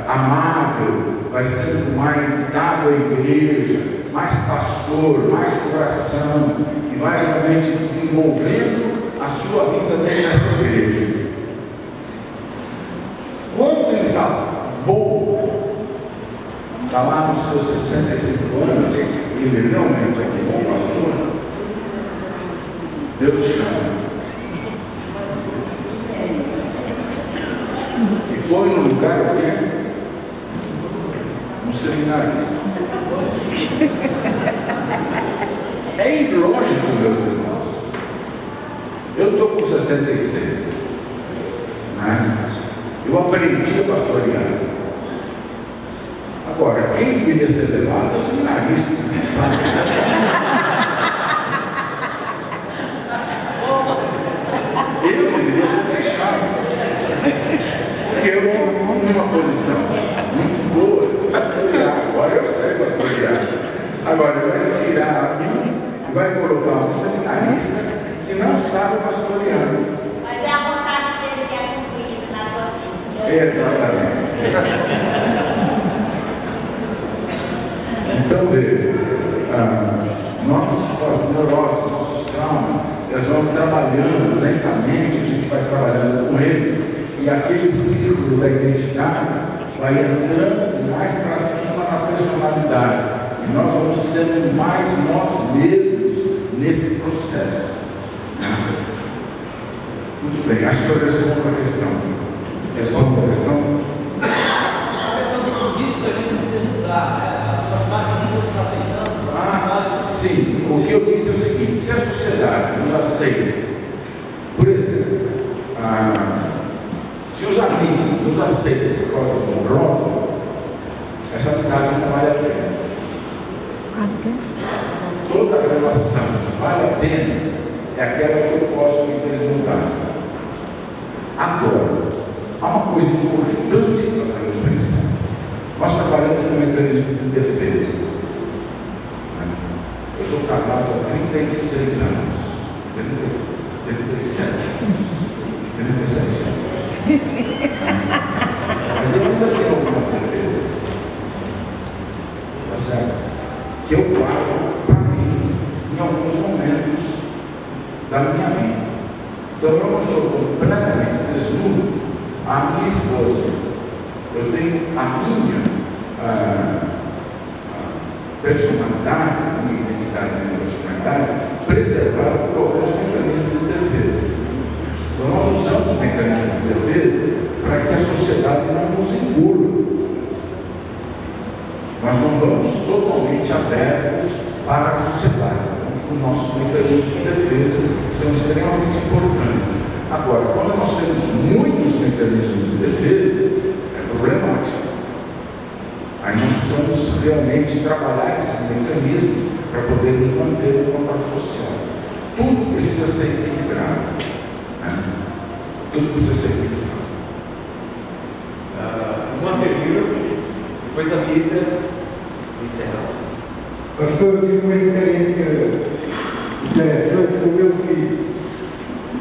amável, vai sendo mais dado à igreja, mais pastor, mais coração, e vai realmente desenvolvendo a sua vida dentro dessa igreja. Quando ele está bom, está lá nos seus 65 anos, e ele realmente é um bom pastor, Deus chama e põe no lugar o quê? Um seminarista. É ilógico, meus irmãos. Eu estou com 66, né? Eu aprendi a pastorear. Agora, quem deveria ser levado é o seminarista, não sabe? Eu deveria ser deixado, porque eu estou numa posição muito boa de pastorear. Agora eu sei pastorear. Agora ele vai tirar e vai colocar um seminarista que não sabe pastorear. Mas é a vontade dele que é cumprida na tua vida. Exatamente. Então veja, nossas neuroses, nossos traumas, eles vão trabalhando lentamente, a gente vai trabalhando com eles, e aquele círculo da identidade vai entrando mais para cima na personalidade, e nós vamos sendo mais nós mesmos nesse processo. Muito bem, acho que eu respondo a questão. Respondo a questão? A questão do risco da gente se desnudar, as máquinas nos aceitando. Sim, o que eu disse é o seguinte: se a sociedade nos aceita, por exemplo, se os amigos nos aceitam por causa de um rótulo, essa amizade não vale a pena. Toda relação que vale a pena é aquela que eu posso me desnudar. Agora, há uma coisa importante que nós devemos pensar. Nós trabalhamos com um mecanismo de defesa. Eu sou casado há 36 anos, 37 anos. Mas eu ainda tenho algumas defesas, tá certo? Que eu guardo para mim. não sou completamente desnudo à minha esposa. Eu tenho a minha personalidade, a minha identidade, a minha personalidade preservada por alguns mecanismos de defesa. Então nós usamos mecanismos de defesa para que a sociedade não nos engula. Nós não vamos totalmente abertos para a sociedade. Vamos com nossos mecanismos de defesa, que são extremamente importantes. Agora, quando nós temos muitos mecanismos de defesa, é problemático. Aí nós precisamos realmente trabalhar esses mecanismos para poder nos manter no contato social. Tudo precisa ser equilibrado. Né? Tudo precisa ser equilibrado. Uma termina, depois a missa encerramos. Pastor, eu tive uma experiência interessante com meu filho.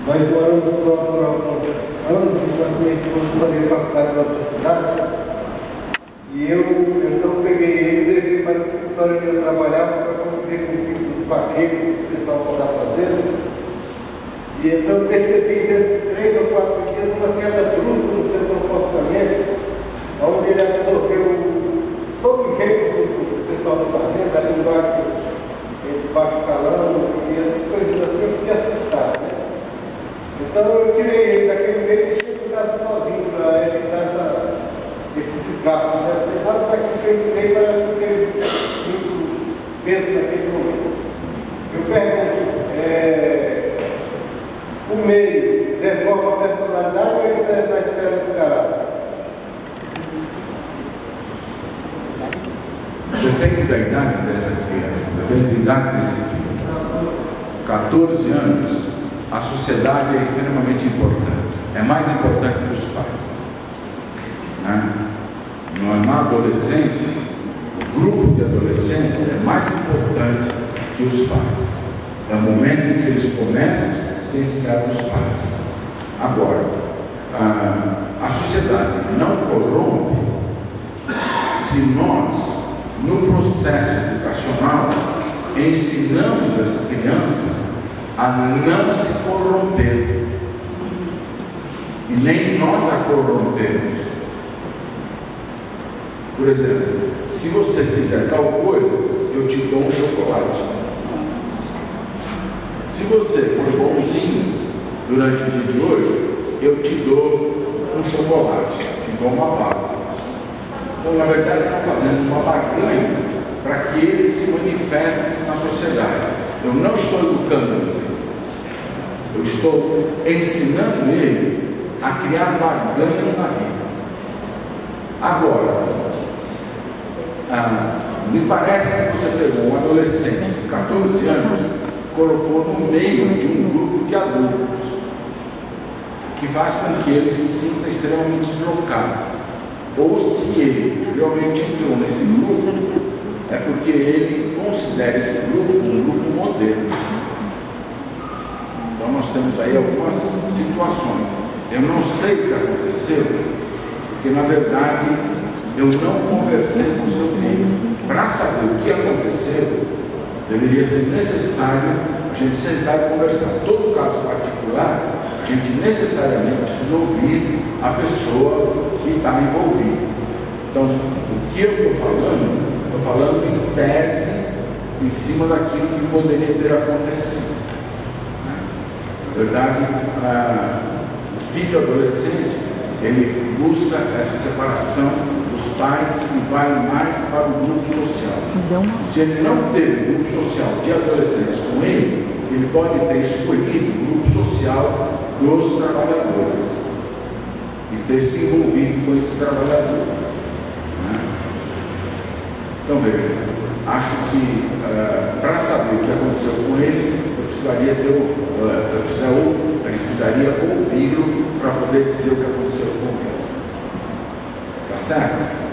Nós moramos só por alguns anos, enquanto minha esposa fazia faculdade na outra cidade. E eu então peguei ele e levei para o escritório que eu trabalhava para conviver com o filho dos vaqueiros que o pessoal estava fazendo. E então eu percebi dentro de 3 ou 4 dias uma queda brusca no seu comportamento, onde ele absorveu todo o jeito do pessoal da fazenda, a linguagem de baixo calão e essas coisas assim, eu fiquei assustado. Né? Então eu tirei ele daquele meio e deixei em casa sozinho para evitar esse desgaste. Né? Nada daquilo que eu ensinei parece que teve muito peso naquele momento. Eu pergunto, o meio deforma a personalidade ou isso é na esfera do caráter? Depende da idade dessa criança, depende da idade desse filho. 14 anos, a sociedade é extremamente importante. É mais importante que os pais. Né? Na adolescência, o grupo de adolescentes é mais importante que os pais. É o momento em que eles começam a se distanciar dos pais. Agora, a sociedade não corrompe se nós, no processo educacional, ensinamos essa criança a não se corromper. E nem nós a corrompemos. Por exemplo, se você fizer tal coisa, eu te dou um chocolate. Se você for bonzinho durante o dia de hoje, eu te dou um chocolate, te dou uma bala. Então, na verdade, está fazendo uma barganha para que ele se manifeste na sociedade. Eu não estou educando meu filho. Eu estou ensinando ele a criar barganhas na vida. Agora, me parece que você pegou um adolescente de 14 anos, colocou no meio de um grupo de adultos, que faz com que ele se sinta extremamente deslocado. Ou se ele realmente entrou nesse grupo, é porque ele considera esse grupo um grupo modelo. Então nós temos aí algumas situações. Eu não sei o que aconteceu, porque na verdade eu não conversei com o seu filho. Para saber o que aconteceu, deveria ser necessário a gente sentar e conversar. Todo caso particular, a gente necessariamente precisa ouvir a pessoa que está envolvida. Então, o que eu estou falando em tese, em cima daquilo que poderia ter acontecido. Na verdade, o filho adolescente, ele busca essa separação dos pais e vai mais para o grupo social. Se ele não teve grupo social de adolescentes com ele, ele pode ter escolhido o grupo social dos trabalhadores e ter se envolvido com esses trabalhadores. Né? Então veja, acho que para saber o que aconteceu com ele, eu precisaria ouvi-lo para poder dizer o que aconteceu com ele. Tá certo?